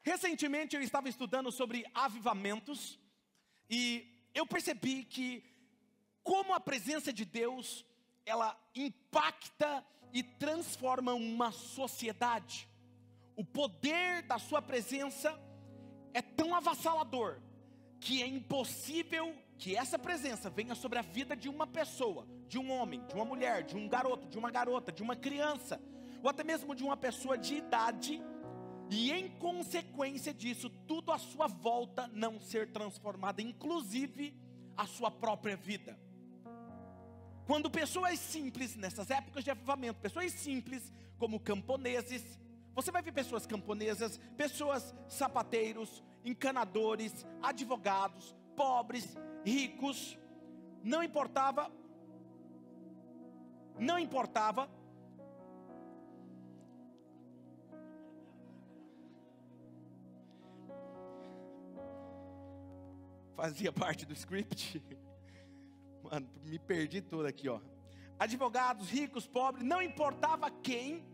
Recentemente eu estava estudando sobre avivamentos e eu percebi que como a presença de Deus, ela impacta e transforma uma sociedade. O poder da sua presença é tão avassalador que é impossível que essa presença venha sobre a vida de uma pessoa, de um homem, de uma mulher, de um garoto, de uma garota, de uma criança, ou até mesmo de uma pessoa de idade, e em consequência disso, tudo à sua volta não ser transformado, inclusive a sua própria vida. Quando pessoas simples, nessas épocas de avivamento, pessoas simples como camponeses, você vai ver pessoas camponesas, pessoas sapateiros, encanadores, advogados, pobres, ricos, não importava, fazia parte do script, mano, me perdi todo aqui, ó. Advogados, ricos, pobres, não importava quem,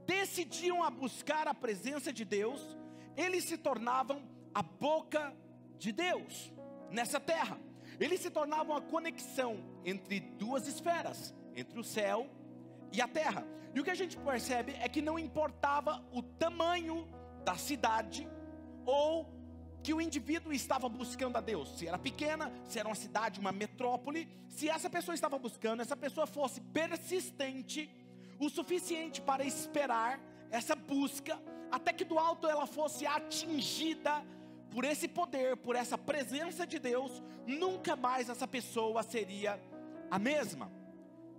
decidiam a buscar a presença de Deus, eles se tornavam a boca de Deus nessa terra. Eles se tornavam a conexão entre duas esferas, entre o céu e a terra. E o que a gente percebe é que não importava o tamanho da cidade ou que o indivíduo estava buscando a Deus, se era pequena, se era uma cidade, uma metrópole, se essa pessoa estava buscando, essa pessoa fosse persistente o suficiente para esperar essa busca, até que do alto ela fosse atingida por esse poder, por essa presença de Deus, nunca mais essa pessoa seria a mesma.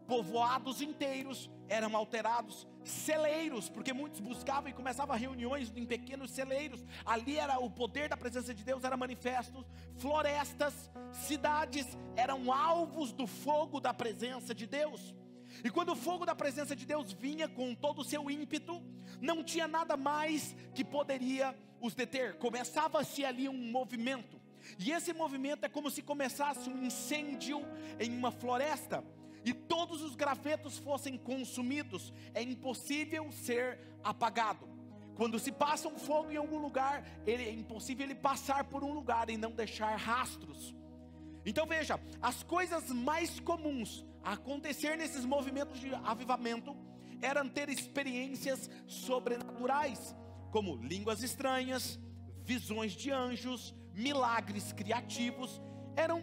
Povoados inteiros eram alterados, celeiros, porque muitos buscavam e começavam reuniões em pequenos celeiros, ali era o poder da presença de Deus, era manifesto. Florestas, cidades eram alvos do fogo da presença de Deus. E quando o fogo da presença de Deus vinha com todo o seu ímpeto, não tinha nada mais que poderia os deter. Começava-se ali um movimento, e esse movimento é como se começasse um incêndio em uma floresta, e todos os gravetos fossem consumidos. É impossível ser apagado. Quando se passa um fogo em algum lugar, é impossível ele passar por um lugar e não deixar rastros. Então veja, as coisas mais comuns a acontecer nesses movimentos de avivamento eram ter experiências sobrenaturais, como línguas estranhas, visões de anjos, milagres criativos. Eram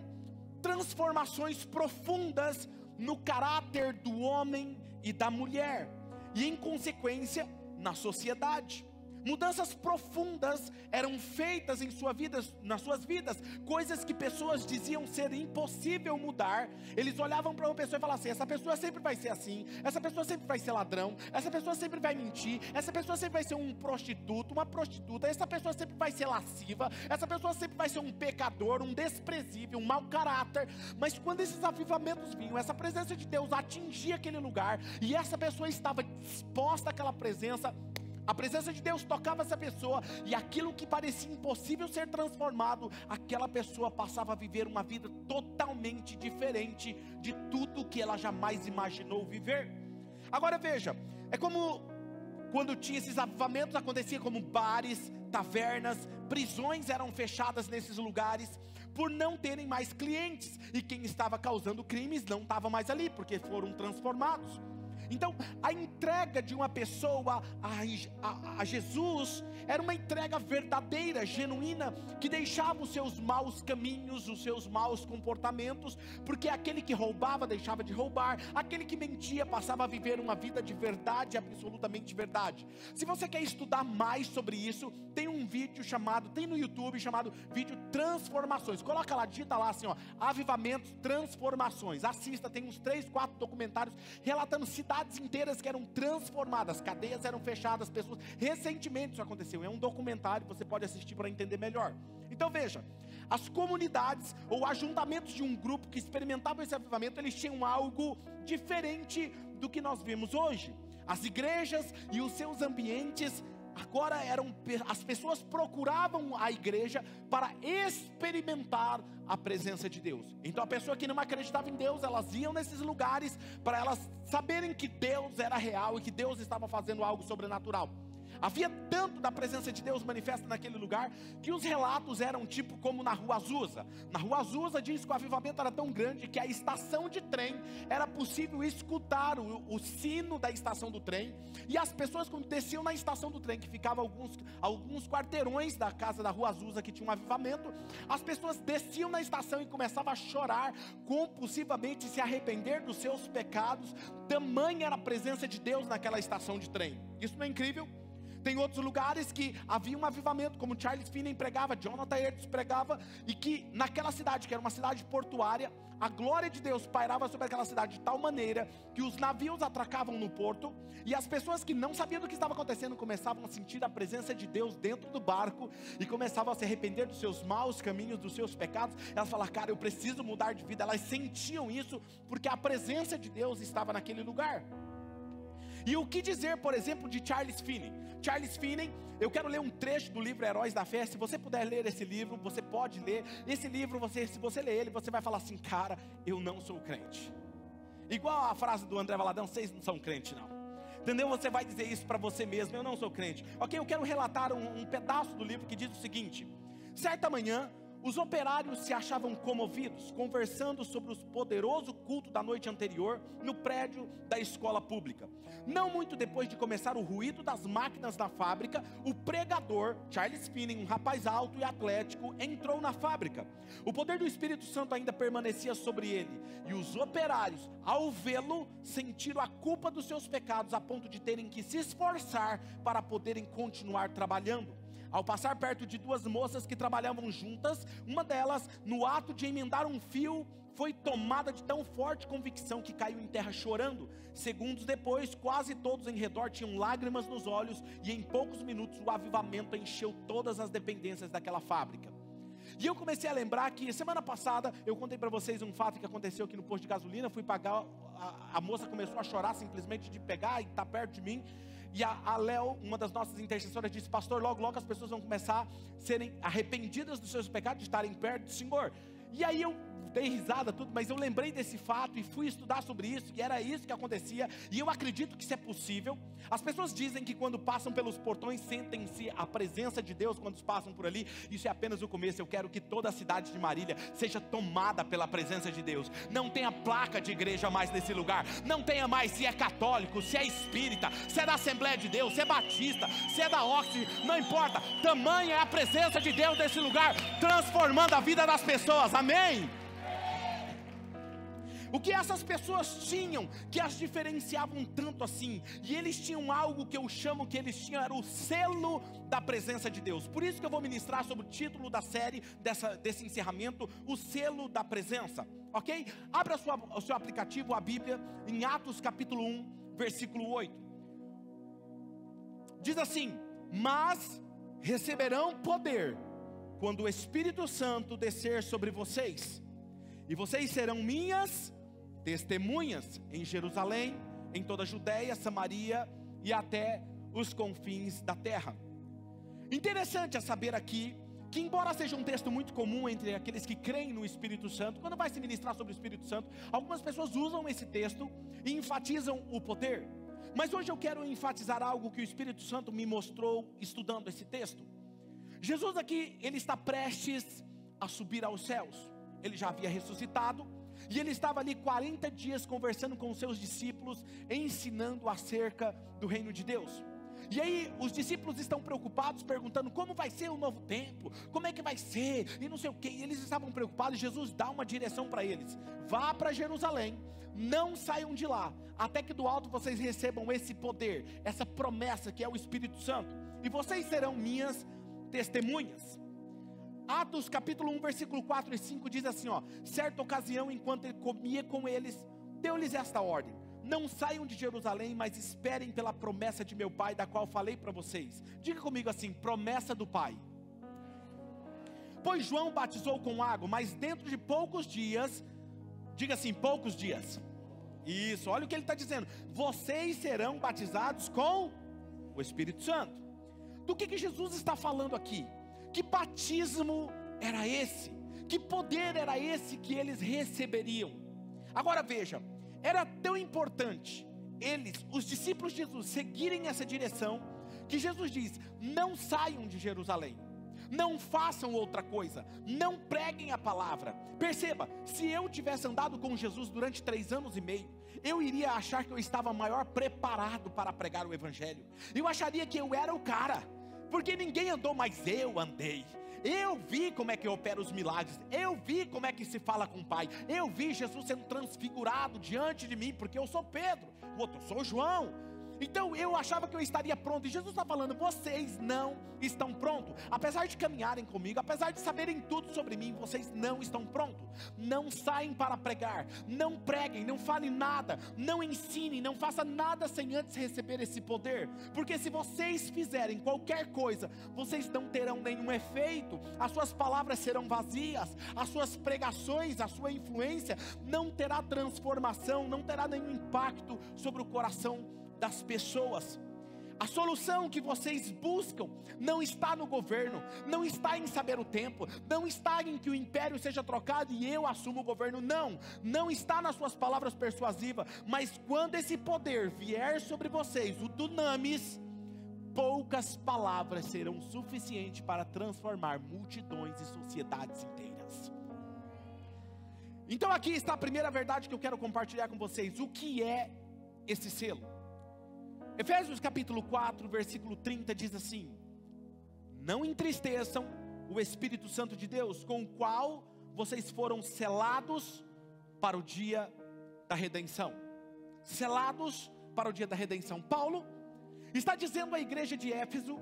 transformações profundas no caráter do homem e da mulher, e em consequência na sociedade. Mudanças profundas eram feitas em nas suas vidas, coisas que pessoas diziam ser impossível mudar. Eles olhavam para uma pessoa e falavam assim: essa pessoa sempre vai ser assim, essa pessoa sempre vai ser ladrão, essa pessoa sempre vai mentir, essa pessoa sempre vai ser um prostituto, uma prostituta, essa pessoa sempre vai ser lasciva, essa pessoa sempre vai ser um pecador, um desprezível, um mau caráter. Mas quando esses avivamentos vinham, essa presença de Deus atingia aquele lugar, e essa pessoa estava disposta àquela presença. A presença de Deus tocava essa pessoa, e aquilo que parecia impossível ser transformado, aquela pessoa passava a viver uma vida totalmente diferente de tudo que ela jamais imaginou viver. Agora veja, é como quando tinha esses avivamentos, acontecia como bares, tavernas, prisões eram fechadas nesses lugares, por não terem mais clientes, e quem estava causando crimes não estava mais ali, porque foram transformados. Então a entrega de uma pessoa a Jesus era uma entrega verdadeira, genuína, que deixava os seus maus caminhos, os seus maus comportamentos, porque aquele que roubava deixava de roubar, aquele que mentia passava a viver uma vida de verdade, absolutamente verdade. Se você quer estudar mais sobre isso, tem um vídeo tem no YouTube chamado vídeo Transformações. Coloca lá, digita lá assim, ó, avivamentos, transformações. Assista, tem uns 3, 4 documentários relatando cidades inteiras que eram transformadas, cadeias eram fechadas, pessoas. Recentemente isso aconteceu, é um documentário, você pode assistir para entender melhor. Então veja, as comunidades ou ajuntamentos de um grupo que experimentavam esse avivamento, eles tinham algo diferente do que nós vemos hoje. As igrejas e os seus ambientes agora as pessoas procuravam a igreja para experimentar a presença de Deus. Então a pessoa que não acreditava em Deus, elas iam nesses lugares para elas saberem que Deus era real e que Deus estava fazendo algo sobrenatural. Havia tanto da presença de Deus manifesta naquele lugar, que os relatos eram tipo como na Rua Azusa. Na Rua Azusa diz que o avivamento era tão grande que a estação de trem era possível escutar o sino da estação do trem. E as pessoas quando desciam na estação do trem, que ficava alguns quarteirões da casa da Rua Azusa que tinha um avivamento, as pessoas desciam na estação e começavam a chorar, compulsivamente se arrepender dos seus pecados. Tamanha era a presença de Deus naquela estação de trem. Isso não é incrível? Tem outros lugares que havia um avivamento, como Charles Finney pregava, Jonathan Edwards pregava, e que naquela cidade, que era uma cidade portuária, a glória de Deus pairava sobre aquela cidade de tal maneira que os navios atracavam no porto, e as pessoas que não sabiam do que estava acontecendo começavam a sentir a presença de Deus dentro do barco, e começavam a se arrepender dos seus maus caminhos, dos seus pecados. Elas falaram: cara, eu preciso mudar de vida. Elas sentiam isso, porque a presença de Deus estava naquele lugar. E o que dizer, por exemplo, de Charles Finney? Charles Finney, eu quero ler um trecho do livro Heróis da Fé. Se você puder ler esse livro, você pode ler. Esse livro, se você ler ele, você vai falar assim: cara, eu não sou crente. Igual a frase do André Valadão: vocês não são crente não. Entendeu? Você vai dizer isso para você mesmo: eu não sou crente. Ok, eu quero relatar um pedaço do livro que diz o seguinte: certa manhã, os operários se achavam comovidos, conversando sobre o poderoso culto da noite anterior no prédio da escola pública. Não muito depois de começar o ruído das máquinas da fábrica, o pregador, Charles Finney, um rapaz alto e atlético, entrou na fábrica. O poder do Espírito Santo ainda permanecia sobre ele, e os operários, ao vê-lo, sentiram a culpa dos seus pecados, a ponto de terem que se esforçar para poderem continuar trabalhando. Ao passar perto de duas moças que trabalhavam juntas, uma delas, no ato de emendar um fio, foi tomada de tão forte convicção que caiu em terra chorando. Segundos depois, quase todos em redor tinham lágrimas nos olhos, e em poucos minutos o avivamento encheu todas as dependências daquela fábrica. E eu comecei a lembrar que semana passada eu contei para vocês um fato que aconteceu aqui no posto de gasolina. Fui pagar, a moça começou a chorar simplesmente de pegar e estar perto de mim. E a Léo, uma das nossas intercessoras, disse: pastor, logo logo as pessoas vão começar a serem arrependidas dos seus pecados, de estarem perto do Senhor. E aí eu dei risada tudo, mas eu lembrei desse fato e fui estudar sobre isso, e era isso que acontecia, e eu acredito que isso é possível. As pessoas dizem que quando passam pelos portões sentem-se a presença de Deus quando passam por ali. Isso é apenas o começo. Eu quero que toda a cidade de Marília seja tomada pela presença de Deus. Não tenha placa de igreja mais nesse lugar, não tenha mais se é católico, se é espírita, se é da Assembleia de Deus, se é batista, se é da Oxford, não importa. Tamanha é a presença de Deus nesse lugar, transformando a vida das pessoas. Amém? O que essas pessoas tinham que as diferenciavam tanto assim? E eles tinham algo que eu chamo que eles tinham, era o selo da presença de Deus. Por isso que eu vou ministrar sobre o título da série, desse encerramento: o selo da presença. Ok? Abra o seu aplicativo, a Bíblia, em Atos capítulo 1, versículo 8. Diz assim: mas receberão poder quando o Espírito Santo descer sobre vocês, e vocês serão minhas testemunhas em Jerusalém, em toda a Judéia, Samaria e até os confins da terra. Interessante é saber aqui que, embora seja um texto muito comum entre aqueles que creem no Espírito Santo, quando vai se ministrar sobre o Espírito Santo, algumas pessoas usam esse texto e enfatizam o poder. Mas hoje eu quero enfatizar algo que o Espírito Santo me mostrou estudando esse texto. Jesus aqui, ele está prestes a subir aos céus. Ele já havia ressuscitado, e ele estava ali 40 dias conversando com os seus discípulos, ensinando acerca do reino de Deus. E aí os discípulos estão preocupados, perguntando como vai ser o novo templo, como é que vai ser, e não sei o que. E eles estavam preocupados, e Jesus dá uma direção para eles: vá para Jerusalém, não saiam de lá, até que do alto vocês recebam esse poder, essa promessa que é o Espírito Santo, e vocês serão minhas testemunhas. Atos capítulo 1, versículo 4 e 5 diz assim, certa ocasião, enquanto ele comia com eles, deu-lhes esta ordem: não saiam de Jerusalém, mas esperem pela promessa de meu Pai, da qual falei para vocês. Diga comigo assim: promessa do Pai. Pois João batizou com água, mas dentro de poucos dias, diga assim, poucos dias. Isso, olha o que ele está dizendo: vocês serão batizados com o Espírito Santo. Do que Jesus está falando aqui? Que batismo era esse? Que poder era esse que eles receberiam? Agora veja, era tão importante eles, os discípulos de Jesus, seguirem essa direção, que Jesus diz: não saiam de Jerusalém, não façam outra coisa, não preguem a palavra. Perceba, se eu tivesse andado com Jesus durante 3 anos e meio, eu iria achar que eu estava maior preparado para pregar o evangelho. Eu acharia que eu era o cara, porque ninguém andou, mas eu andei. Eu vi como é que opera os milagres, eu vi como é que se fala com o Pai, eu vi Jesus sendo transfigurado diante de mim, porque eu sou Pedro, o outro eu sou João. Então eu achava que eu estaria pronto, e Jesus está falando: vocês não estão prontos. Apesar de caminharem comigo, apesar de saberem tudo sobre mim, vocês não estão prontos. Não saem para pregar, não preguem, não falem nada, não ensinem, não façam nada sem antes receber esse poder. Porque se vocês fizerem qualquer coisa, vocês não terão nenhum efeito, as suas palavras serão vazias, as suas pregações, a sua influência não terá transformação, não terá nenhum impacto sobre o coração das pessoas. A solução que vocês buscam não está no governo, não está em saber o tempo, não está em que o império seja trocado e eu assumo o governo, não está nas suas palavras persuasivas, mas quando esse poder vier sobre vocês, o dunamis, poucas palavras serão suficientes para transformar multidões e sociedades inteiras. Então aqui está a primeira verdade que eu quero compartilhar com vocês. O que é esse selo? Efésios capítulo 4, versículo 30 diz assim: não entristeçam o Espírito Santo de Deus, com o qual vocês foram selados para o dia da redenção. Selados para o dia da redenção. Paulo está dizendo à igreja de Éfeso: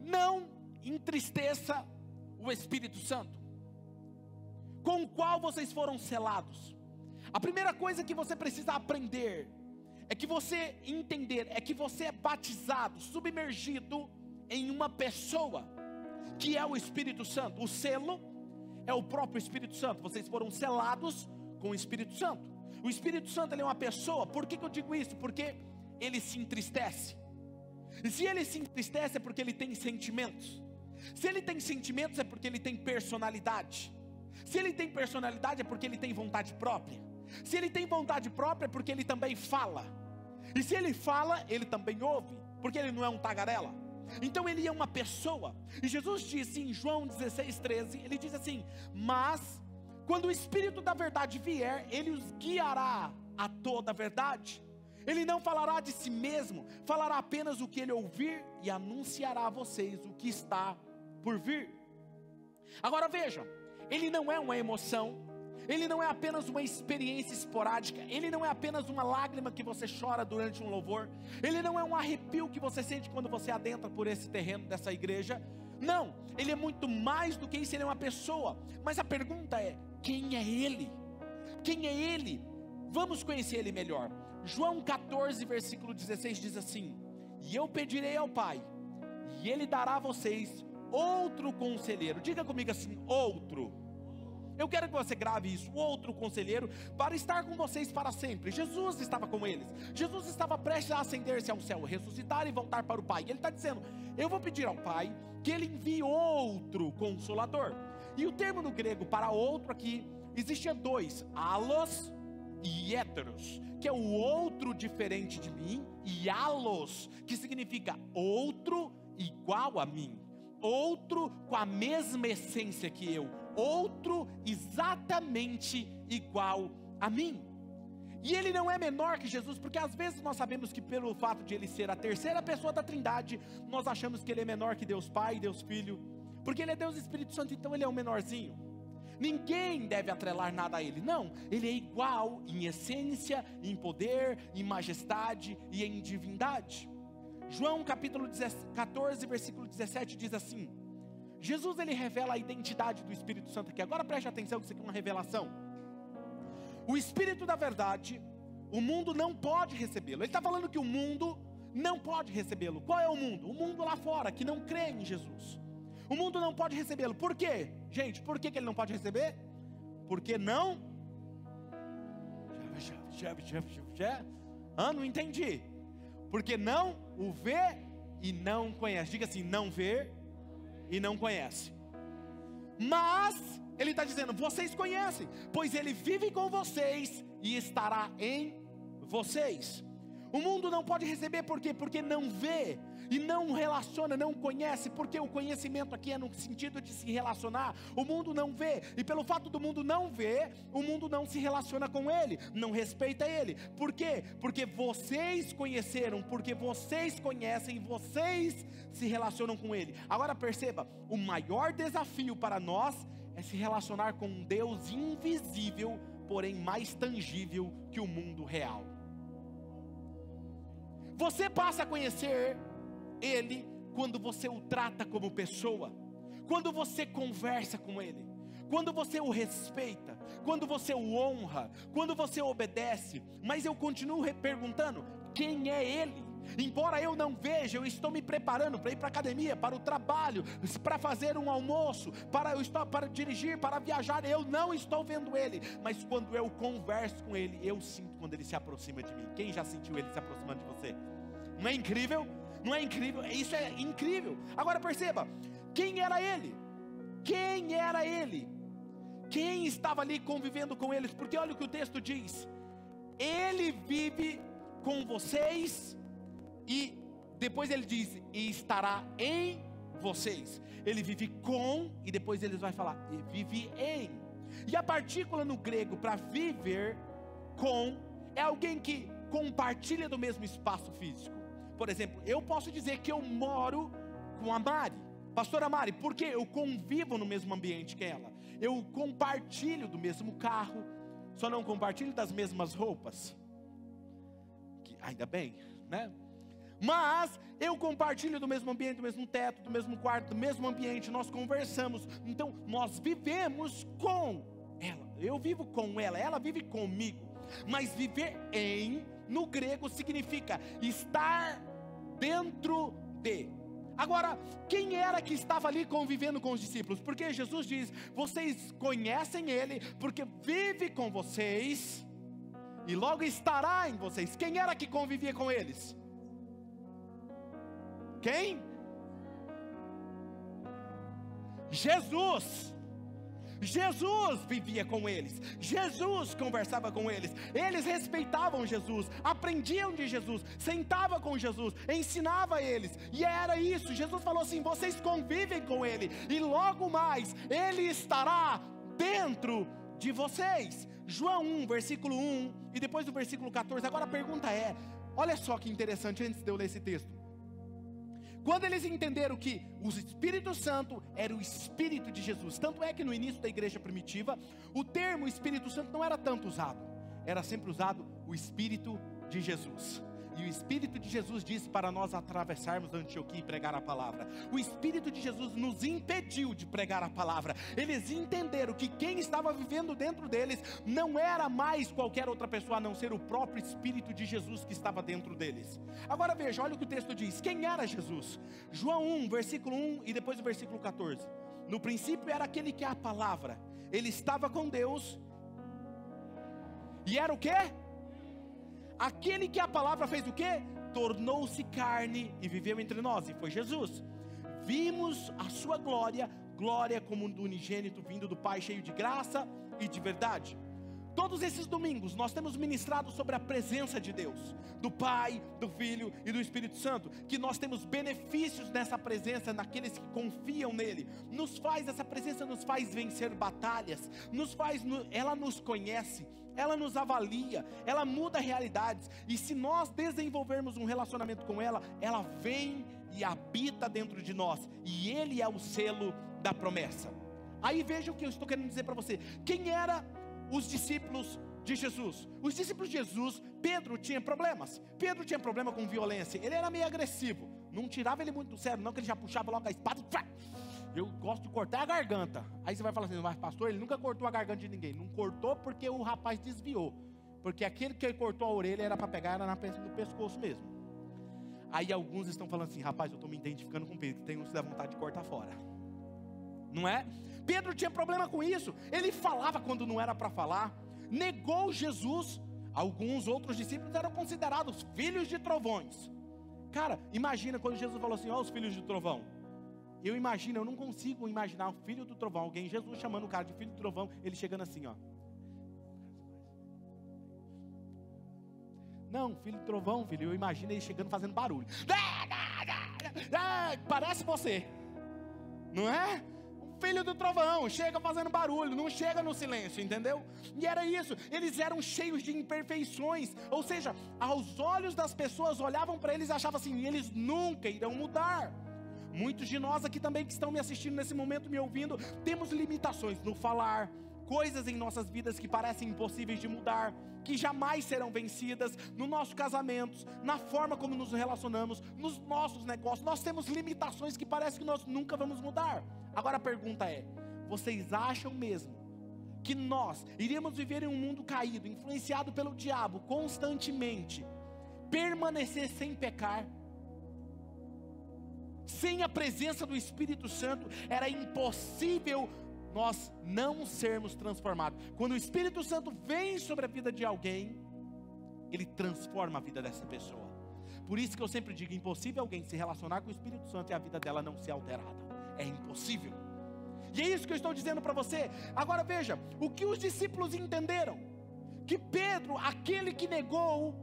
não entristeça o Espírito Santo, com o qual vocês foram selados. A primeira coisa que você precisa aprender é que você entender, é que você é batizado, submergido em uma pessoa, que é o Espírito Santo. O selo é o próprio Espírito Santo. Vocês foram selados com o Espírito Santo. O Espírito Santo, ele é uma pessoa. Por que eu digo isso? Porque ele se entristece. E se ele se entristece é porque ele tem sentimentos. Se ele tem sentimentos é porque ele tem personalidade. Se ele tem personalidade é porque ele tem vontade própria. Se ele tem vontade própria é porque ele também fala. E se ele fala, ele também ouve, porque ele não é um tagarela. Então ele é uma pessoa. E Jesus disse em João 16:13, ele diz assim: mas quando o Espírito da verdade vier, ele os guiará a toda a verdade. Ele não falará de si mesmo, falará apenas o que ele ouvir e anunciará a vocês o que está por vir. Agora vejam, ele não é uma emoção, ele não é apenas uma experiência esporádica, ele não é apenas uma lágrima que você chora durante um louvor, ele não é um arrepio que você sente quando você adentra por esse terreno dessa igreja. Não, ele é muito mais do que isso, ele é uma pessoa. Mas a pergunta é: quem é ele? Quem é ele? Vamos conhecer ele melhor. João 14, versículo 16 diz assim: e eu pedirei ao Pai, e ele dará a vocês outro conselheiro. Diga comigo assim: outro. Eu quero que você grave isso: outro conselheiro, para estar com vocês para sempre. Jesus estava com eles. Jesus estava prestes a ascender-se ao céu, ressuscitar e voltar para o Pai. E ele está dizendo: eu vou pedir ao Pai que ele envie outro consolador. E o termo no grego para outro aqui, existia dois: allos e héteros, que é o outro diferente de mim, e allos, que significa outro igual a mim, outro com a mesma essência que eu, outro exatamente igual a mim. E ele não é menor que Jesus, porque às vezes nós sabemos que pelo fato de ele ser a terceira pessoa da Trindade, nós achamos que ele é menor que Deus Pai e Deus Filho, porque ele é Deus Espírito Santo, então ele é um menorzinho. Ninguém deve atrelar nada a ele. Não, ele é igual em essência, em poder, em majestade e em divindade. João capítulo 14, versículo 17 diz assim: Jesus, ele revela a identidade do Espírito Santo aqui. Agora preste atenção que isso aqui é uma revelação. O Espírito da verdade, o mundo não pode recebê-lo. Ele está falando que o mundo não pode recebê-lo. Qual é o mundo? O mundo lá fora, que não crê em Jesus. O mundo não pode recebê-lo. Por quê? Gente, por que ele não pode receber? Porque não... não entendi. Porque não o vê e não conhece. Diga assim: não vê e não conhece. Mas ele está dizendo: vocês conhecem, pois ele vive com vocês e estará em vocês. O mundo não pode receber, por quê? Porque não vê, e não relaciona, não conhece, porque o conhecimento aqui é no sentido de se relacionar. O mundo não vê, e pelo fato do mundo não ver, o mundo não se relaciona com ele, não respeita ele. Por quê? Porque vocês conheceram, porque vocês conhecem, vocês se relacionam com ele. Agora perceba, o maior desafio para nós é se relacionar com um Deus invisível, porém mais tangível que o mundo real. Você passa a conhecer ele quando você o trata como pessoa, quando você conversa com ele, quando você o respeita, quando você o honra, quando você obedece. Mas eu continuo perguntando, quem é ele? Embora eu não veja, eu estou me preparando para ir para a academia, para o trabalho, para fazer um almoço, para dirigir, para viajar. Eu não estou vendo ele, mas quando eu converso com ele, eu sinto quando ele se aproxima de mim. Quem já sentiu ele se aproximando de você? Não é incrível? Não é incrível? Isso é incrível. Agora perceba, quem era ele? Quem era ele? Quem estava ali convivendo com eles? Porque olha o que o texto diz: ele vive com vocês. E depois ele diz, e estará em vocês. Ele vive com, e depois ele vai falar, e vive em. E a partícula no grego para viver com, é alguém que compartilha do mesmo espaço físico. Por exemplo, eu posso dizer que eu moro com a Mari, pastora Mari, porque eu convivo no mesmo ambiente que ela. Eu compartilho do mesmo carro, só não compartilho das mesmas roupas. Ainda bem, né? Mas eu compartilho do mesmo ambiente, do mesmo teto, do mesmo quarto, do mesmo ambiente, nós conversamos. Então nós vivemos com ela, eu vivo com ela, ela vive comigo. Mas viver em, no grego, significa estar dentro de. Agora, quem era que estava ali convivendo com os discípulos? Porque Jesus diz, vocês conhecem ele, porque vive com vocês, e logo estará em vocês. Quem era que convivia com eles? Quem? Jesus. Jesus vivia com eles, Jesus conversava com eles, eles respeitavam Jesus, aprendiam de Jesus, sentava com Jesus, ensinava eles, e era isso. Jesus falou assim, vocês convivem com ele, e logo mais, ele estará dentro de vocês. João 1, versículo 1, e depois do versículo 14, agora a pergunta é, olha só que interessante, antes de eu ler esse texto. Quando eles entenderam que o Espírito Santo era o Espírito de Jesus, tanto é que no início da igreja primitiva, o termo Espírito Santo não era tanto usado, era sempre usado o Espírito de Jesus. E o Espírito de Jesus disse para nós atravessarmos a Antioquia e pregar a palavra. O Espírito de Jesus nos impediu de pregar a palavra. Eles entenderam que quem estava vivendo dentro deles não era mais qualquer outra pessoa, a não ser o próprio Espírito de Jesus que estava dentro deles. Agora veja, olha o que o texto diz. Quem era Jesus? João 1, versículo 1 e depois o versículo 14. No princípio era aquele que é a palavra. Ele estava com Deus. E era o quê? Aquele que a palavra fez o quê? Tornou-se carne e viveu entre nós, e foi Jesus. Vimos a sua glória, glória como do unigênito vindo do Pai, cheio de graça e de verdade. Todos esses domingos nós temos ministrado sobre a presença de Deus, do Pai, do Filho e do Espírito Santo, que nós temos benefícios nessa presença, naqueles que confiam nele. Essa presença nos faz vencer batalhas, ela nos conhece, ela nos avalia, ela muda realidades, e se nós desenvolvermos um relacionamento com ela, ela vem e habita dentro de nós, e ele é o selo da promessa. Aí veja o que eu estou querendo dizer para você. Quem era os discípulos de Jesus? Os discípulos de Jesus, Pedro tinha problemas. Pedro tinha problema com violência, ele era meio agressivo, não tirava ele muito do sério não, que ele já puxava logo a espada. Eu gosto de cortar a garganta. Aí você vai falar assim, mas pastor, ele nunca cortou a garganta de ninguém. Não cortou porque o rapaz desviou, porque aquele que ele cortou a orelha era para pegar, era no pescoço mesmo. Aí alguns estão falando assim, rapaz, eu estou me identificando com Pedro, que tem uns que dá vontade de cortar fora, não é? Pedro tinha problema com isso, ele falava quando não era para falar, negou Jesus. Alguns outros discípulos eram considerados filhos de trovões. Cara, imagina quando Jesus falou assim, ó, os filhos de trovão. Eu não consigo imaginar o filho do trovão, alguém, Jesus chamando o cara de filho do trovão, ele chegando assim, ó. Não, filho do trovão, filho, eu imagino ele chegando fazendo barulho. Parece você, não é? Filho do trovão, chega fazendo barulho, não chega no silêncio, entendeu? E era isso, eles eram cheios de imperfeições, ou seja, aos olhos das pessoas, olhavam para eles e achavam assim, eles nunca irão mudar. Muitos de nós aqui também que estão me assistindo nesse momento, me ouvindo, temos limitações no falar, coisas em nossas vidas que parecem impossíveis de mudar, que jamais serão vencidas, no nosso casamento, na forma como nos relacionamos, nos nossos negócios, nós temos limitações que parece que nós nunca vamos mudar. Agora a pergunta é, vocês acham mesmo que nós iríamos viver em um mundo caído, influenciado pelo diabo constantemente, permanecer sem pecar? Sem a presença do Espírito Santo, era impossível nós não sermos transformados. Quando o Espírito Santo vem sobre a vida de alguém, ele transforma a vida dessa pessoa. Por isso que eu sempre digo, impossível alguém se relacionar com o Espírito Santo e a vida dela não ser alterada. É impossível. E é isso que eu estou dizendo para você. Agora veja, o que os discípulos entenderam? Que Pedro, aquele que negou,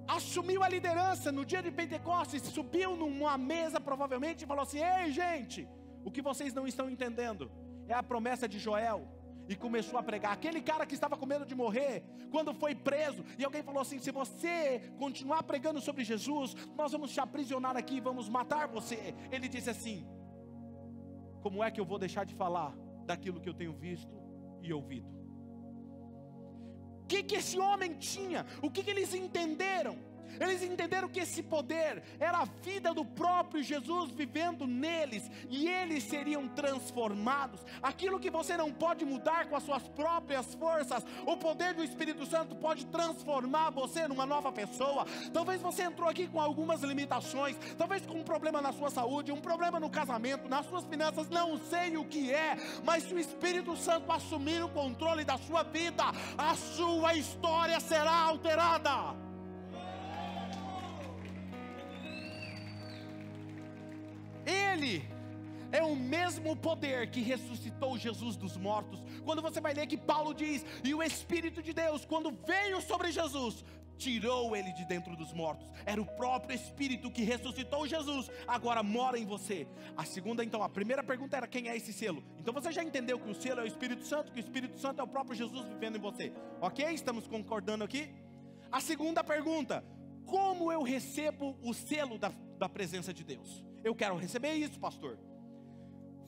assumiu a liderança no dia de Pentecostes, subiu numa mesa provavelmente e falou assim, ei gente, o que vocês não estão entendendo é a promessa de Joel. E começou a pregar. Aquele cara que estava com medo de morrer, quando foi preso, e alguém falou assim, se você continuar pregando sobre Jesus, nós vamos te aprisionar aqui, vamos matar você. Ele disse assim, como é que eu vou deixar de falar daquilo que eu tenho visto e ouvido? O que esse homem tinha? O que eles entenderam? Eles entenderam que esse poder era a vida do próprio Jesus vivendo neles, e eles seriam transformados. Aquilo que você não pode mudar com as suas próprias forças, o poder do Espírito Santo pode transformar você numa nova pessoa. Talvez você entrou aqui com algumas limitações, talvez com um problema na sua saúde, um problema no casamento, nas suas finanças, não sei o que é, mas se o Espírito Santo assumir o controle da sua vida, a sua história será alterada. Ele é o mesmo poder que ressuscitou Jesus dos mortos. Quando você vai ler que Paulo diz, e o Espírito de Deus, quando veio sobre Jesus, tirou ele de dentro dos mortos. Era o próprio Espírito que ressuscitou Jesus, agora mora em você. A primeira pergunta era, quem é esse selo? Então você já entendeu que o selo é o Espírito Santo, que o Espírito Santo é o próprio Jesus vivendo em você, ok? Estamos concordando aqui? A segunda pergunta, como eu recebo o selo da presença de Deus? Eu quero receber isso, pastor.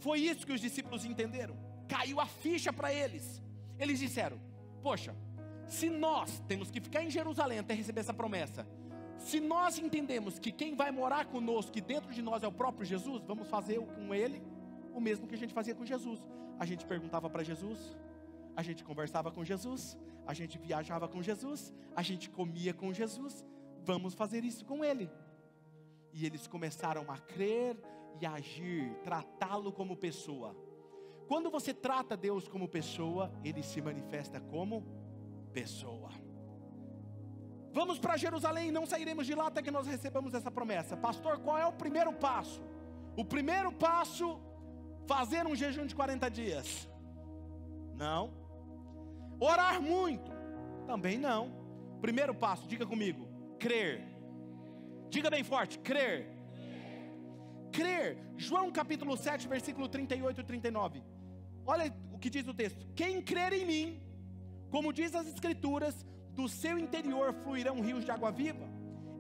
Foi isso que os discípulos entenderam. Caiu a ficha para eles. Eles disseram, poxa, se nós temos que ficar em Jerusalém até receber essa promessa, se nós entendemos que quem vai morar conosco, que dentro de nós é o próprio Jesus, vamos fazer com ele o mesmo que a gente fazia com Jesus. A gente perguntava para Jesus, a gente conversava com Jesus, a gente viajava com Jesus, a gente comia com Jesus. Vamos fazer isso com ele. E eles começaram a crer e a agir, tratá-lo como pessoa. Quando você trata Deus como pessoa, ele se manifesta como pessoa. Vamos para Jerusalém, não sairemos de lá até que nós recebamos essa promessa. Pastor, qual é o primeiro passo? O primeiro passo, fazer um jejum de 40 dias. Não. Orar muito. Também não. Primeiro passo, diga comigo, crer. Diga bem forte, crer. Crer. João capítulo 7, versículo 38 e 39. Olha o que diz o texto. Quem crer em mim, como diz as escrituras, do seu interior fluirão rios de água viva.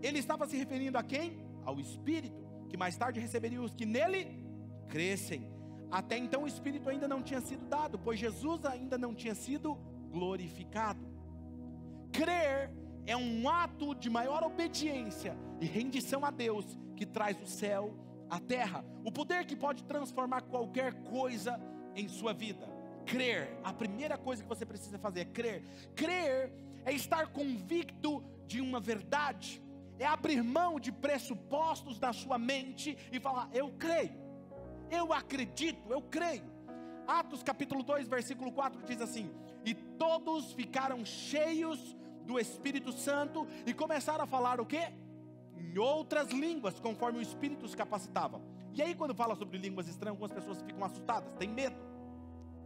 Ele estava se referindo a quem? Ao Espírito, que mais tarde receberia os que nele crescem. Até então o Espírito ainda não tinha sido dado, pois Jesus ainda não tinha sido glorificado. Crer é um ato de maior obediência e rendição a Deus, que traz o céu à terra. O poder que pode transformar qualquer coisa em sua vida. Crer, a primeira coisa que você precisa fazer é crer. Crer é estar convicto de uma verdade, é abrir mão de pressupostos da sua mente e falar, eu creio, eu acredito, eu creio. Atos capítulo 2, versículo 4 diz assim, e todos ficaram cheios do Espírito Santo e começaram a falar o quê? Em outras línguas, conforme o Espírito os capacitava. E aí quando fala sobre línguas estranhas, algumas pessoas ficam assustadas, têm medo,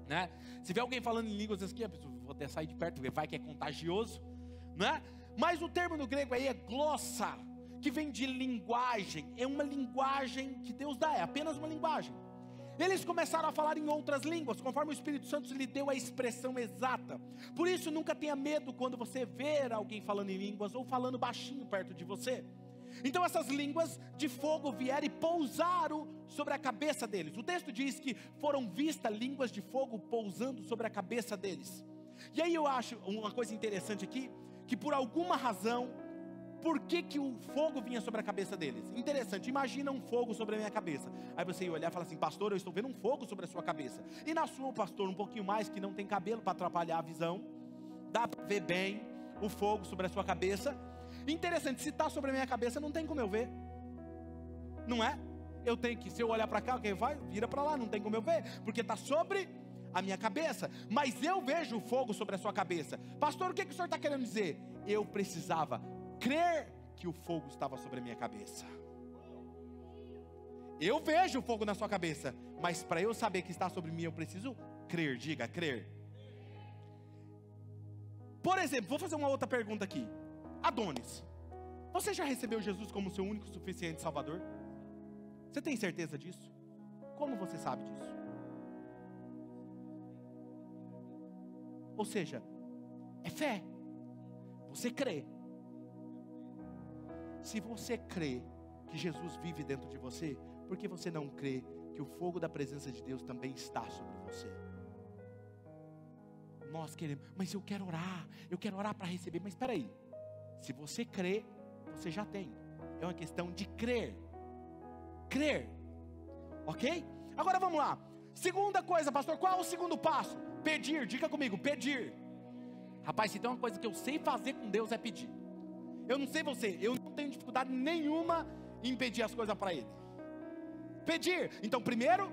né? Se vê alguém falando em línguas aqui, a pessoa, vou até sair de perto, vai que é contagioso, né? Mas o termo no grego aí é glossa, que vem de linguagem. É uma linguagem que Deus dá, é apenas uma linguagem. Eles começaram a falar em outras línguas, conforme o Espírito Santo lhe deu a expressão exata. Por isso, nunca tenha medo quando você ver alguém falando em línguas ou falando baixinho perto de você. Então essas línguas de fogo vieram e pousaram sobre a cabeça deles. O texto diz que foram vistas línguas de fogo pousando sobre a cabeça deles. E aí eu acho uma coisa interessante aqui, que por alguma razão, por que o fogo vinha sobre a cabeça deles? Interessante, imagina um fogo sobre a minha cabeça. Aí você ia olhar e falar assim: pastor, eu estou vendo um fogo sobre a sua cabeça. E na sua, pastor, um pouquinho mais, que não tem cabelo para atrapalhar a visão, dá para ver bem o fogo sobre a sua cabeça. Interessante, se está sobre a minha cabeça, não tem como eu ver, não é? Eu tenho que, se eu olhar para cá, quem vai? Vira para lá, não tem como eu ver, porque está sobre a minha cabeça. Mas eu vejo o fogo sobre a sua cabeça. Pastor, o que o senhor está querendo dizer? Eu precisava crer que o fogo estava sobre a minha cabeça. Eu vejo o fogo na sua cabeça, mas para eu saber que está sobre mim, eu preciso crer. Diga, crer. Por exemplo, vou fazer uma outra pergunta aqui. Adonis, você já recebeu Jesus como seu único e suficiente Salvador? Você tem certeza disso? Como você sabe disso? Ou seja, é fé. Você crê. Se você crê que Jesus vive dentro de você, por que você não crê que o fogo da presença de Deus também está sobre você? Nós queremos, mas eu quero orar para receber. Mas espera aí, se você crê, você já tem. É uma questão de crer. Crer, ok? Agora vamos lá. Segunda coisa, pastor, qual é o segundo passo? Pedir, diga comigo, pedir. Rapaz, se tem uma coisa que eu sei fazer com Deus é pedir. Eu não sei você, eu não tenho dificuldade nenhuma em pedir as coisas para Ele. Pedir, então primeiro,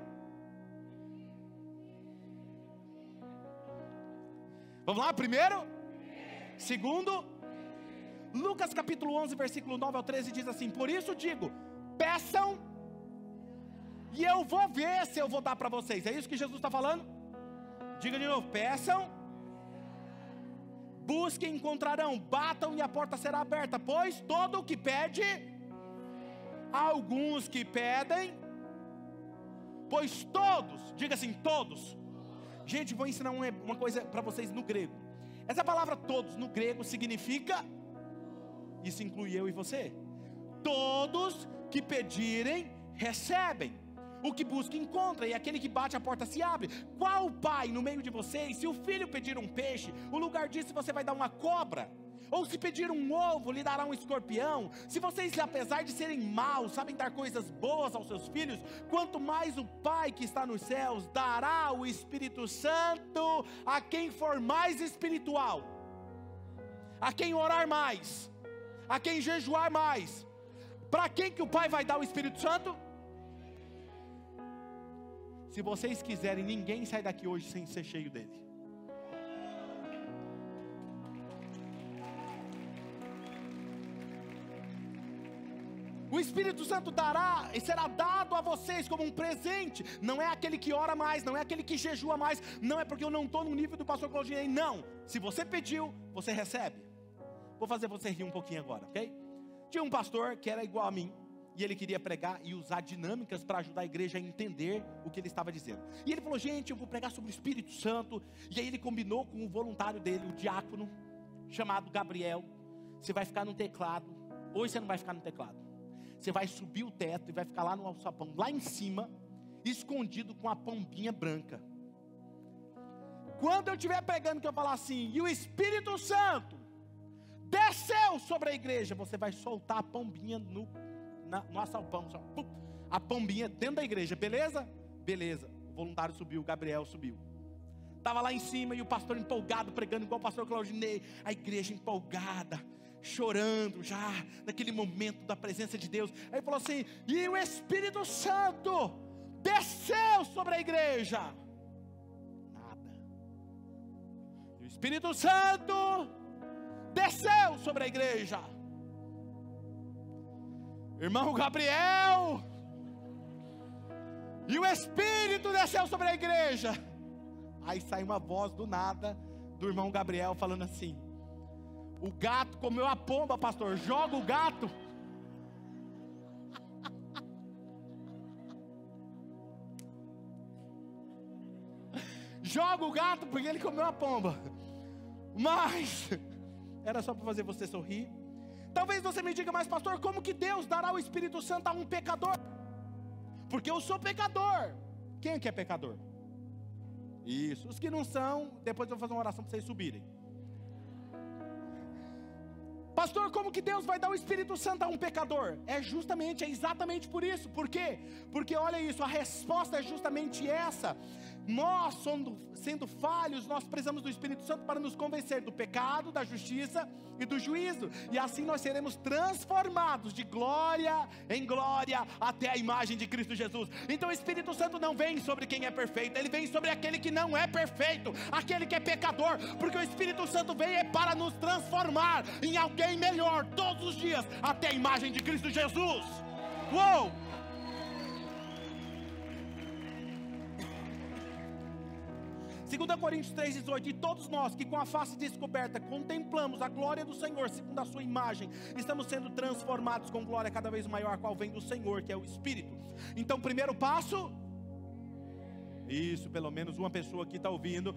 vamos lá, primeiro, segundo, Lucas capítulo 11, versículo 9 ao 13 diz assim: por isso digo, peçam, e eu vou ver se eu vou dar para vocês. É isso que Jesus está falando? Diga de novo, peçam, busquem e encontrarão, batam e a porta será aberta, pois todo o que pede, alguns que pedem, pois todos, diga assim, todos. Gente, vou ensinar uma coisa para vocês no grego. Essa palavra todos no grego significa, isso inclui eu e você, todos que pedirem, recebem. O que busca, encontra, e aquele que bate, a porta se abre. Qual pai no meio de vocês, se o filho pedir um peixe, o lugar disso você vai dar uma cobra? Ou se pedir um ovo, lhe dará um escorpião? Se vocês, apesar de serem maus, sabem dar coisas boas aos seus filhos, quanto mais o Pai que está nos céus dará o Espírito Santo a quem for mais espiritual, a quem orar mais, a quem jejuar mais. Para quem que o Pai vai dar o Espírito Santo? Se vocês quiserem, ninguém sai daqui hoje sem ser cheio dele. O Espírito Santo dará e será dado a vocês como um presente. Não é aquele que ora mais, não é aquele que jejua mais, não é porque eu não estou no nível do pastor Claudinei, não. Se você pediu, você recebe. Vou fazer você rir um pouquinho agora, ok? Tinha um pastor que era igual a mim, e ele queria pregar e usar dinâmicas para ajudar a igreja a entender o que ele estava dizendo. E ele falou: gente, eu vou pregar sobre o Espírito Santo. E aí ele combinou com o voluntário dele, o diácono, chamado Gabriel. Você vai ficar no teclado. Hoje você não vai ficar no teclado. Você vai subir o teto e vai ficar lá no alçapão, lá em cima, escondido com a pombinha branca. Quando eu estiver pregando, que eu falar assim, e o Espírito Santo desceu sobre a igreja, você vai soltar a pombinha no alçapão, a pombinha dentro da igreja, beleza? Beleza. O voluntário subiu, o Gabriel subiu. Estava lá em cima e o pastor empolgado, pregando igual o pastor Claudinei. A igreja empolgada, chorando já, naquele momento da presença de Deus. Aí falou assim: e o Espírito Santo desceu sobre a igreja. Nada. E o Espírito Santo desceu sobre a igreja. Irmão Gabriel, e o Espírito desceu sobre a igreja. Aí sai uma voz do nada do irmão Gabriel falando assim: O gato comeu a pomba, pastor. Joga o gato. Joga o gato porque ele comeu a pomba. Mas era só para fazer você sorrir. Talvez você me diga, mas pastor, como que Deus dará o Espírito Santo a um pecador? Porque eu sou pecador. Quem é que é pecador? Isso, os que não são, depois eu vou fazer uma oração para vocês subirem. Pastor, como que Deus vai dar o Espírito Santo a um pecador? É exatamente por isso. Por quê? Porque olha isso, a resposta é justamente essa. Nós, sendo falhos, nós precisamos do Espírito Santo para nos convencer do pecado, da justiça e do juízo. E assim nós seremos transformados de glória em glória até a imagem de Cristo Jesus. Então o Espírito Santo não vem sobre quem é perfeito, ele vem sobre aquele que não é perfeito, aquele que é pecador. Porque o Espírito Santo vem para nos transformar em alguém melhor todos os dias até a imagem de Cristo Jesus. Uou! 2 Coríntios 3,18, e todos nós que com a face descoberta contemplamos a glória do Senhor segundo a sua imagem, estamos sendo transformados com glória cada vez maior, a qual vem do Senhor, que é o Espírito. Então, primeiro passo, isso, pelo menos uma pessoa aqui está ouvindo.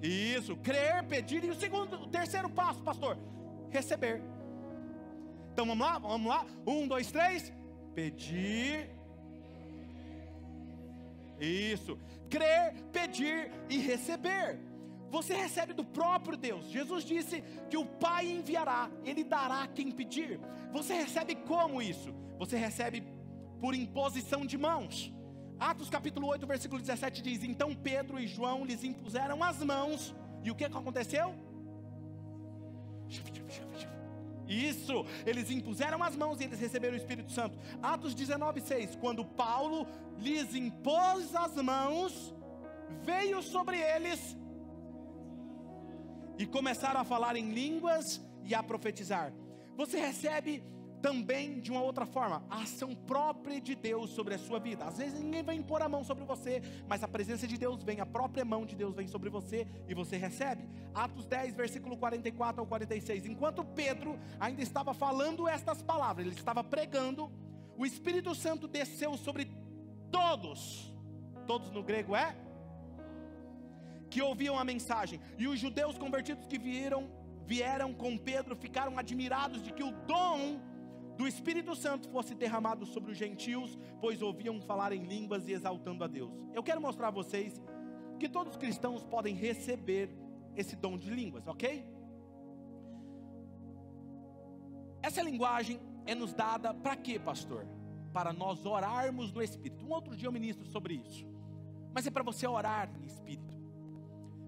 Isso, crer, pedir, e o terceiro passo, pastor, receber. Então vamos lá, 1, 2, 3, pedir. Isso, crer, pedir e receber. Você recebe do próprio Deus. Jesus disse que o Pai enviará, Ele dará a quem pedir. Você recebe como isso? Você recebe por imposição de mãos. Atos capítulo 8, versículo 17 diz: então Pedro e João lhes impuseram as mãos, e o que aconteceu? Isso, eles impuseram as mãos e eles receberam o Espírito Santo. Atos 19:6, quando Paulo lhes impôs as mãos, veio sobre eles e começaram a falar em línguas e a profetizar. Você recebe também de uma outra forma, a ação própria de Deus sobre a sua vida. Às vezes ninguém vai impor a mão sobre você, mas a presença de Deus vem, a própria mão de Deus vem sobre você e você recebe. Atos 10, versículo 44 ao 46, enquanto Pedro ainda estava falando estas palavras, ele estava pregando, o Espírito Santo desceu sobre todos no grego é, que ouviam a mensagem, e os judeus convertidos que vieram com Pedro, ficaram admirados de que o dom do Espírito Santo fosse derramado sobre os gentios, pois ouviam falar em línguas e exaltando a Deus. Eu quero mostrar a vocês que todos os cristãos podem receber esse dom de línguas, ok? Essa linguagem é nos dada para quê, pastor? Para nós orarmos no Espírito. Um outro dia eu ministro sobre isso, mas é para você orar em Espírito.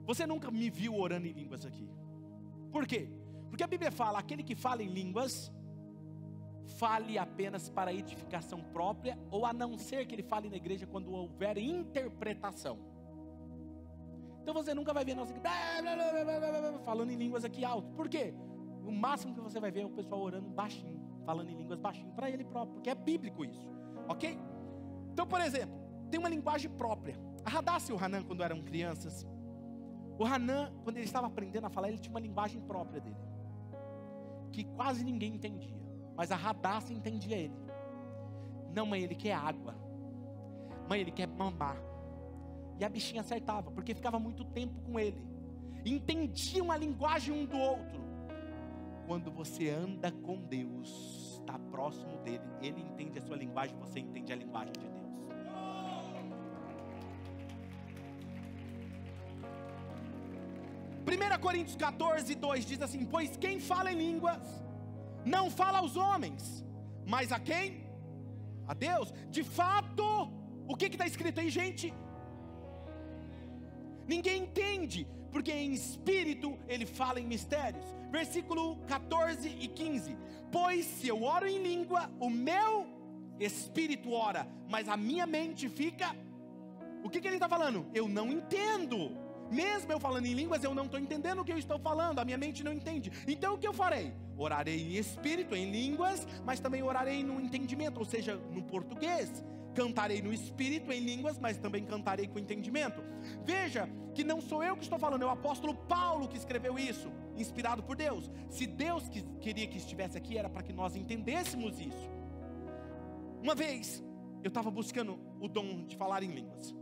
Você nunca me viu orando em línguas aqui. Por quê? Porque a Bíblia fala, aquele que fala em línguas, fale apenas para edificação própria, ou a não ser que ele fale na igreja quando houver interpretação. Então você nunca vai ver nós falando em línguas aqui alto. Por quê? O máximo que você vai ver é o pessoal orando baixinho, falando em línguas baixinho, para ele próprio, porque é bíblico isso, ok? Então, por exemplo, tem uma linguagem própria. A Hadassah e o Hanan, quando eram crianças, o Hanan, quando ele estava aprendendo a falar, ele tinha uma linguagem própria dele, que quase ninguém entendia, mas a Hadassah entendia ele. Não, mãe, ele quer água. Mãe, ele quer mamar. E a bichinha acertava, porque ficava muito tempo com ele. Entendiam a linguagem um do outro. Quando você anda com Deus, está próximo dele, ele entende a sua linguagem, você entende a linguagem de Deus. 1 Coríntios 14, 2 diz assim: pois quem fala em línguas, não fala aos homens, mas a quem? A Deus. De fato, o que está escrito aí, gente? Ninguém entende, porque em espírito ele fala em mistérios. Versículo 14 e 15: pois se eu oro em língua, o meu espírito ora, mas a minha mente fica... O que ele está falando? Eu não entendo. Mesmo eu falando em línguas, eu não estou entendendo o que eu estou falando, a minha mente não entende. Então o que eu farei? Orarei em espírito, em línguas, mas também orarei no entendimento, ou seja, no português. cantarei no espírito, em línguas, mas também cantarei com entendimento. Veja que não sou eu que estou falando, é o apóstolo Paulo que escreveu isso, inspirado por Deus. Se Deus queria que estivesse aqui, era para que nós entendêssemos isso. Uma vez, eu estava buscando o dom de falar em línguas,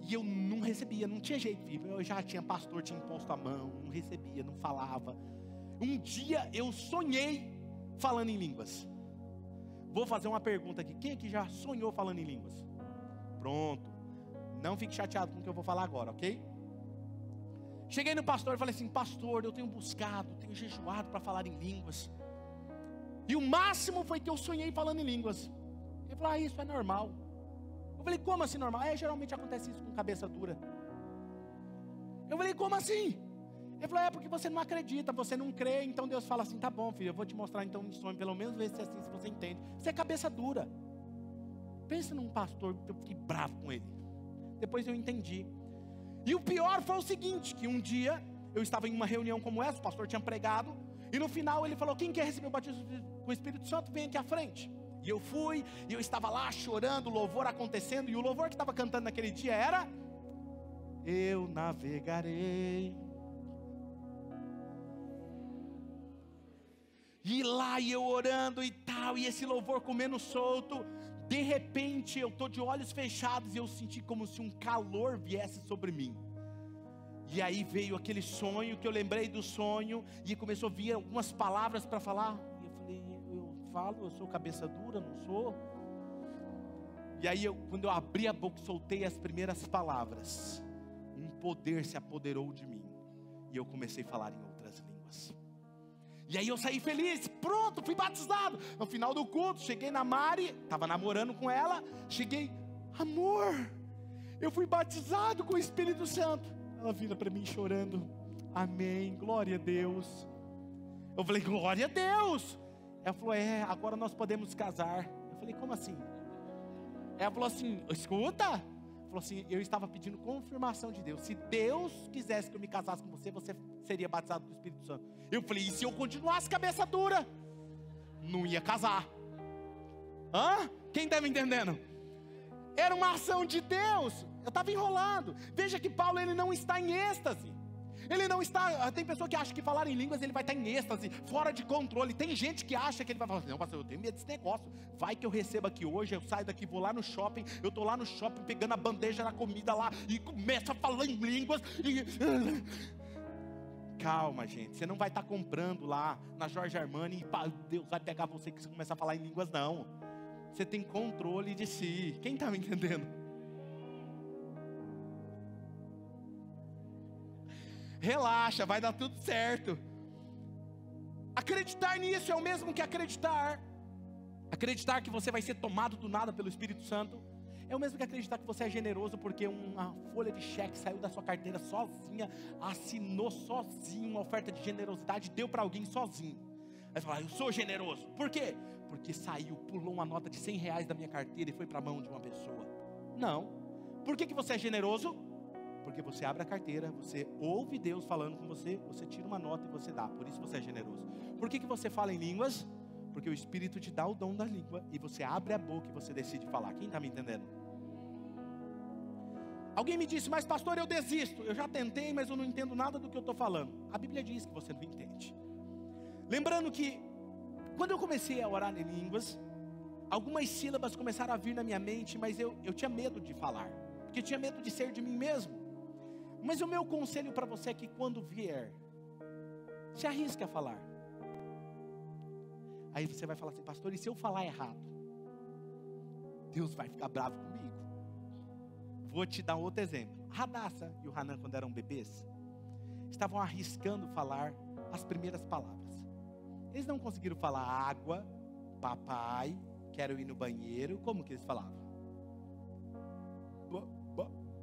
e eu não recebia, não tinha jeito, filho. Eu já tinha pastor, tinha imposto a mão, não recebia, não falava. Um dia eu sonhei falando em línguas. Vou fazer uma pergunta aqui, quem aqui já sonhou falando em línguas? Pronto, não fique chateado com o que eu vou falar agora, ok? Cheguei no pastor e falei assim: pastor, eu tenho buscado, tenho jejuado para falar em línguas, e o máximo foi que eu sonhei falando em línguas. Ele falou: isso é normal. Eu falei: como assim normal? Geralmente acontece isso com cabeça dura. Eu falei: como assim? Ele falou: porque você não acredita, você não crê. Então Deus fala assim: tá bom, filho, eu vou te mostrar então um sonho, pelo menos ver se é assim, se você entende. Você é cabeça dura. Pensa num pastor, eu fiquei bravo com ele. Depois eu entendi. E o pior foi o seguinte, que um dia eu estava em uma reunião como essa, o pastor tinha pregado, e no final ele falou: quem quer receber o batismo com o Espírito Santo, vem aqui à frente. E eu fui, e eu estava lá chorando, o louvor acontecendo, e o louvor que estava cantando naquele dia era: eu navegarei. E lá e eu orando e tal, e esse louvor comendo solto. De repente eu estou de olhos fechados e eu senti como se um calor viesse sobre mim. E aí veio aquele sonho, que eu lembrei do sonho, e começou a vir algumas palavras para falar. E eu falei: eu sou cabeça dura, não sou? E aí quando eu abri a boca, soltei as primeiras palavras, um poder se apoderou de mim, e eu comecei a falar em outras línguas. E aí eu saí feliz, pronto, fui batizado. No final do culto, cheguei na Mari, estava namorando com ela. Cheguei: amor, eu fui batizado com o Espírito Santo. Ela vira para mim chorando: amém, glória a Deus. Eu falei: glória a Deus. Ela falou: agora nós podemos casar. Eu falei: como assim? Ela falou assim: escuta. Falou assim: eu estava pedindo confirmação de Deus. Se Deus quisesse que eu me casasse com você, você seria batizado com o Espírito Santo. Eu falei: e se eu continuasse cabeça dura? Não ia casar. Quem está me entendendo? Era uma ação de Deus. Eu estava enrolando. Veja que Paulo, ele não está em êxtase. Ele não está, tem pessoa que acha que falar em línguas ele vai estar em êxtase, fora de controle. Tem gente que acha que ele vai falar assim: não, pastor, eu tenho medo desse negócio. Vai que eu recebo aqui hoje, eu saio daqui, vou lá no shopping. Eu estou lá no shopping pegando a bandeja da comida lá e começo a falar em línguas Calma, gente, você não vai estar comprando lá na Jorge Armani e Deus vai pegar você que você começa a falar em línguas, não. Você tem controle de si. Quem está me entendendo? Relaxa, vai dar tudo certo. Acreditar nisso é o mesmo que acreditar que você vai ser tomado do nada pelo Espírito Santo. É o mesmo que acreditar que você é generoso porque uma folha de cheque saiu da sua carteira sozinha, assinou sozinho uma oferta de generosidade, deu para alguém sozinho. Aí você fala: eu sou generoso. Por quê? Porque saiu, pulou uma nota de R$100 da minha carteira e foi para a mão de uma pessoa. Não. Por que você é generoso? Porque você abre a carteira, você ouve Deus falando com você, você tira uma nota e você dá. Por isso você é generoso. Por que você fala em línguas? Porque o Espírito te dá o dom da língua e você abre a boca e você decide falar. Quem está me entendendo? Alguém me disse: mas pastor, eu desisto. Eu já tentei, mas eu não entendo nada do que eu estou falando. A Bíblia diz que você não entende. Lembrando que quando eu comecei a orar em línguas, algumas sílabas começaram a vir na minha mente, mas eu tinha medo de falar, porque eu tinha medo de ser de mim mesmo. Mas o meu conselho para você é que quando vier, se arrisque a falar. Aí você vai falar assim: pastor, e se eu falar errado? Deus vai ficar bravo comigo. Vou te dar outro exemplo. Radassa e o Hanan, quando eram bebês, estavam arriscando falar as primeiras palavras. Eles não conseguiram falar água, papai, quero ir no banheiro. Como que eles falavam?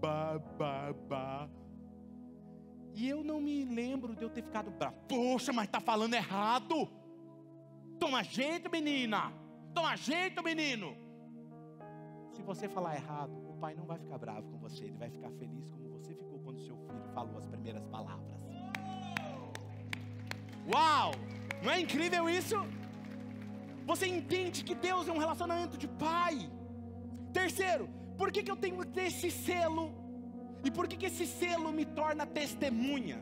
Ba. E eu não me lembro de eu ter ficado bravo. Poxa, mas está falando errado. Toma jeito, menina. Toma jeito, menino. Se você falar errado, o pai não vai ficar bravo com você. Ele vai ficar feliz como você ficou quando seu filho falou as primeiras palavras. Uau! Não é incrível isso? Você entende que Deus é um relacionamento de pai. Terceiro, por que eu tenho que ter esse selo? E por que esse selo me torna testemunha?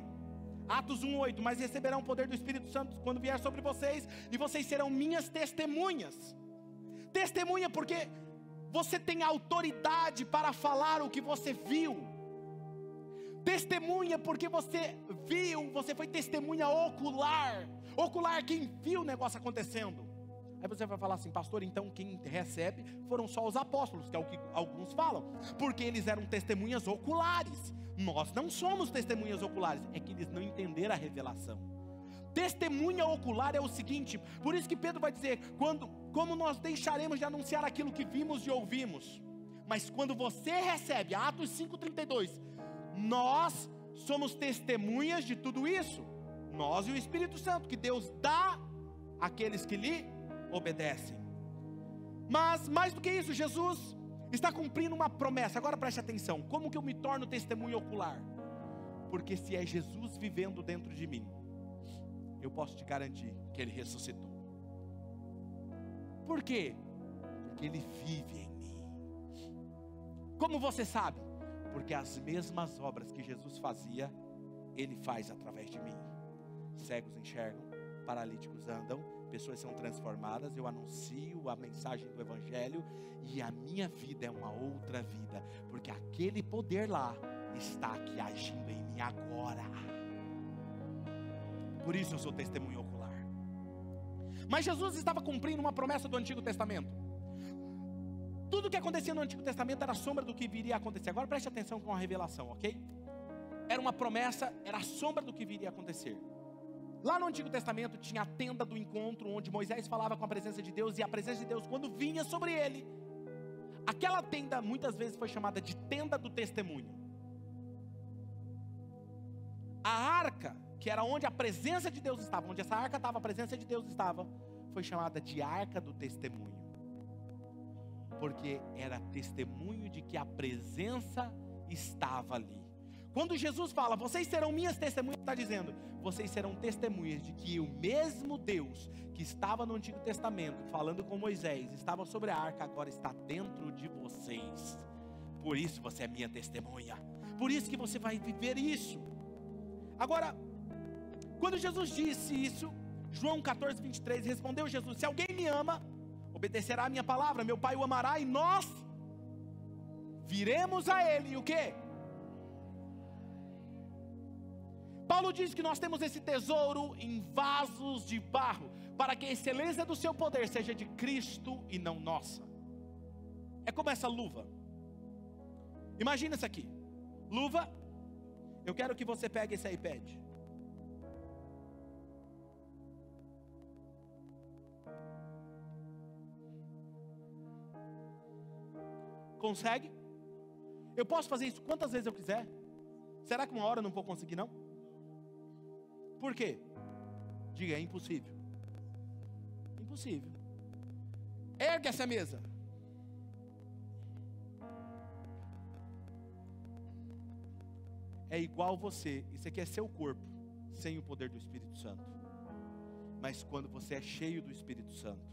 Atos 1:8, mas receberão o poder do Espírito Santo quando vier sobre vocês, e vocês serão minhas testemunhas. Testemunha porque você tem autoridade para falar o que você viu. Testemunha porque você viu, você foi testemunha ocular. Ocular, quem viu o negócio acontecendo. Aí você vai falar assim, pastor, então quem recebe foram só os apóstolos, que é o que alguns falam, porque eles eram testemunhas oculares. Nós não somos testemunhas oculares, é que eles não entenderam a revelação. Testemunha ocular é o seguinte, por isso que Pedro vai dizer, como nós deixaremos de anunciar aquilo que vimos e ouvimos? Mas quando você recebe, Atos 5:32, nós somos testemunhas de tudo isso, nós e o Espírito Santo, que Deus dá àqueles que lhe obedecem. Mas mais do que isso, Jesus está cumprindo uma promessa. Agora preste atenção, como que eu me torno testemunha ocular? Porque se é Jesus vivendo dentro de mim, eu posso te garantir que Ele ressuscitou. Por quê? Porque Ele vive em mim. Como você sabe? Porque as mesmas obras que Jesus fazia, Ele faz através de mim. Cegos enxergam, paralíticos andam, pessoas são transformadas, eu anuncio a mensagem do Evangelho, e a minha vida é uma outra vida, porque aquele poder lá está aqui agindo em mim agora. Por isso eu sou testemunho ocular. Mas Jesus estava cumprindo uma promessa do Antigo Testamento. Tudo que acontecia no Antigo Testamento era a sombra do que viria a acontecer. Agora preste atenção com a revelação, ok? Era uma promessa, era a sombra do que viria a acontecer. Lá no Antigo Testamento tinha a tenda do encontro, onde Moisés falava com a presença de Deus, e a presença de Deus quando vinha sobre ele, aquela tenda muitas vezes foi chamada de tenda do testemunho. A arca, que era onde a presença de Deus estava, onde essa arca estava, a presença de Deus estava, foi chamada de arca do testemunho, porque era testemunho de que a presença estava ali. Quando Jesus fala, vocês serão minhas testemunhas, está dizendo, vocês serão testemunhas de que o mesmo Deus que estava no Antigo Testamento, falando com Moisés, estava sobre a arca, agora está dentro de vocês. Por isso você é minha testemunha, por isso que você vai viver isso. Agora, quando Jesus disse isso, João 14:23, respondeu Jesus, se alguém me ama, obedecerá a minha palavra, meu Pai o amará, e nós viremos a Ele, e o quê? Paulo diz que nós temos esse tesouro em vasos de barro, para que a excelência do seu poder seja de Cristo e não nossa. É como essa luva. Imagina isso aqui. Luva, eu quero que você pegue esse iPad. Consegue? Eu posso fazer isso quantas vezes eu quiser? Será que uma hora eu não vou conseguir não? Por quê? Diga, é impossível. Impossível. Ergue essa mesa. É igual você. Isso aqui é seu corpo, sem o poder do Espírito Santo. Mas quando você é cheio do Espírito Santo,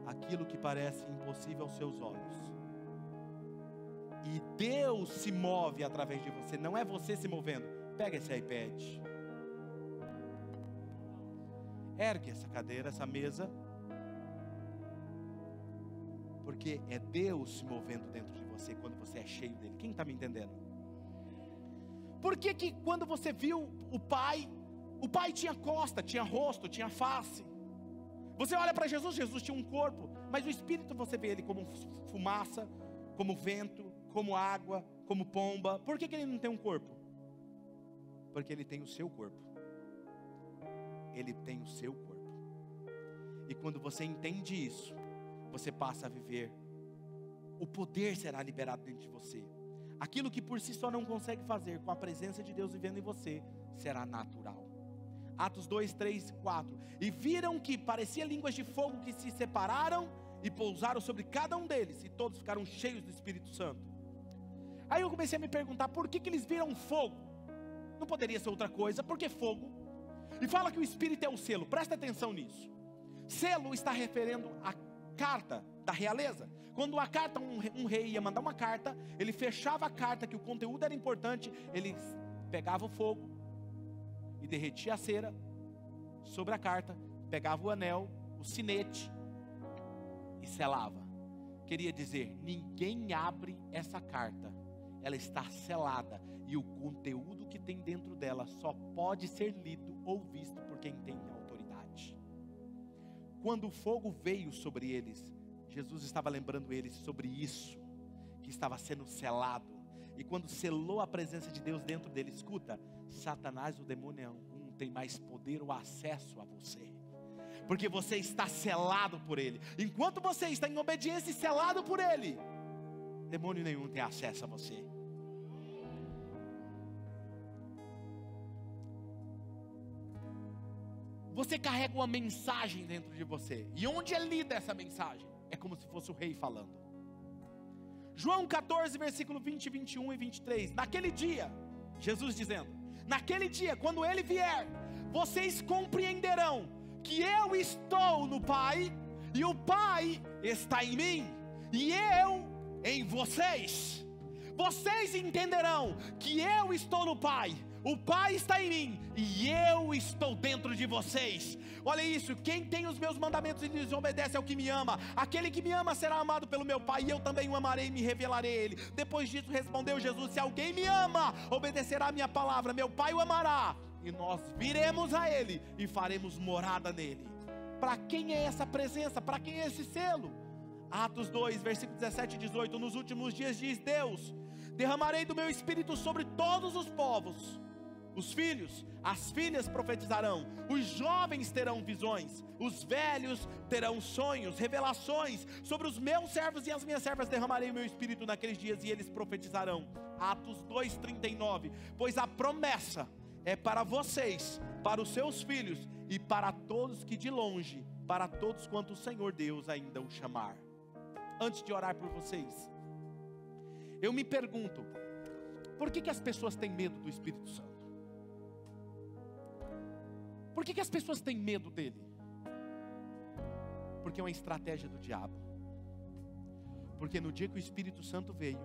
aquilo que parece impossível aos seus olhos, e Deus se move através de você, não é você se movendo. Pega esse iPad, ergue essa cadeira, essa mesa, porque é Deus se movendo dentro de você quando você é cheio dele. Quem está me entendendo? Por que que quando você viu o Pai tinha costa, tinha rosto, tinha face? Você olha para Jesus, Jesus tinha um corpo, mas o Espírito você vê ele como fumaça, como vento, como água, como pomba. Por que que ele não tem um corpo? Porque ele tem o seu corpo. Ele tem o seu corpo. E quando você entende isso, você passa a viver. O poder será liberado dentro de você. Aquilo que por si só não consegue fazer, com a presença de Deus vivendo em você, será natural. Atos 2, 3, 4. E viram que parecia línguas de fogo que se separaram e pousaram sobre cada um deles, e todos ficaram cheios do Espírito Santo. Aí eu comecei a me perguntar, por que que eles viram fogo? Não poderia ser outra coisa, porque fogo. E fala que o Espírito é o selo, presta atenção nisso. Selo está referindo a carta da realeza. Quando a carta, um rei ia mandar uma carta, ele fechava a carta, que o conteúdo era importante, ele pegava o fogo e derretia a cera sobre a carta, pegava o anel, o sinete e selava. Queria dizer, ninguém abre essa carta, ela está selada, e o conteúdo que tem dentro dela só pode ser lido ou visto por quem tem autoridade. Quando o fogo veio sobre eles, Jesus estava lembrando eles sobre isso, que estava sendo selado. E quando selou a presença de Deus dentro dele, escuta, Satanás, o demônio, não tem mais poder ou acesso a você, porque você está selado por ele. Enquanto você está em obediência e selado por ele, demônio nenhum tem acesso a você. Você carrega uma mensagem dentro de você, e onde é lida essa mensagem? É como se fosse o rei falando. João 14, versículo 20, 21 e 23. Naquele dia, Jesus dizendo, naquele dia, quando ele vier, vocês compreenderão que eu estou no Pai, e o Pai está em mim, e eu em vocês. Vocês entenderão que eu estou no Pai, o Pai está em mim, e eu estou dentro de vocês. Olha isso, quem tem os meus mandamentos e lhes obedece é o que me ama. Aquele que me ama será amado pelo meu Pai, e eu também o amarei e me revelarei a ele. Depois disso respondeu Jesus, se alguém me ama, obedecerá a minha palavra, meu Pai o amará, e nós viremos a ele e faremos morada nele. Para quem é essa presença? Para quem é esse selo? Atos 2, versículo 17 e 18. Nos últimos dias diz Deus, derramarei do meu espírito sobre todos os povos. Os filhos, as filhas profetizarão, os jovens terão visões, os velhos terão sonhos, revelações. Sobre os meus servos e as minhas servas derramarei o meu espírito naqueles dias, e eles profetizarão. Atos 2:39. Pois a promessa é para vocês, para os seus filhos e para todos que de longe, para todos quanto o Senhor Deus ainda o chamar. Antes de orar por vocês, eu me pergunto, por que as pessoas têm medo do Espírito Santo? Por que as pessoas têm medo dele? Porque é uma estratégia do diabo. Porque no dia que o Espírito Santo veio,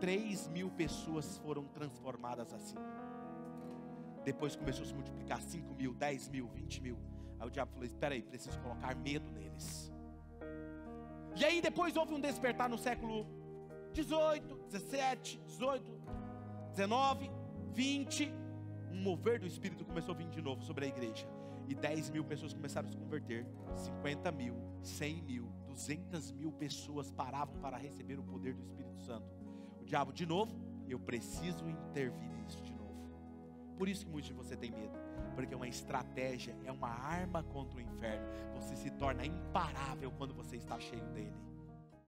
3.000 pessoas foram transformadas assim. Depois começou a se multiplicar, 5.000, 10.000, 20.000. Aí o diabo falou, espera aí, preciso colocar medo neles. E aí depois houve um despertar no século 18, 17, 18, 19, 20. Um mover do Espírito começou a vir de novo sobre a igreja. E 10.000 pessoas começaram a se converter. 50.000, 100.000, 200.000 pessoas paravam para receber o poder do Espírito Santo. O diabo de novo, eu preciso intervir nisso de novo. Por isso que muitos de você tem medo. Porque é uma estratégia, é uma arma contra o inferno. Você se torna imparável quando você está cheio dele.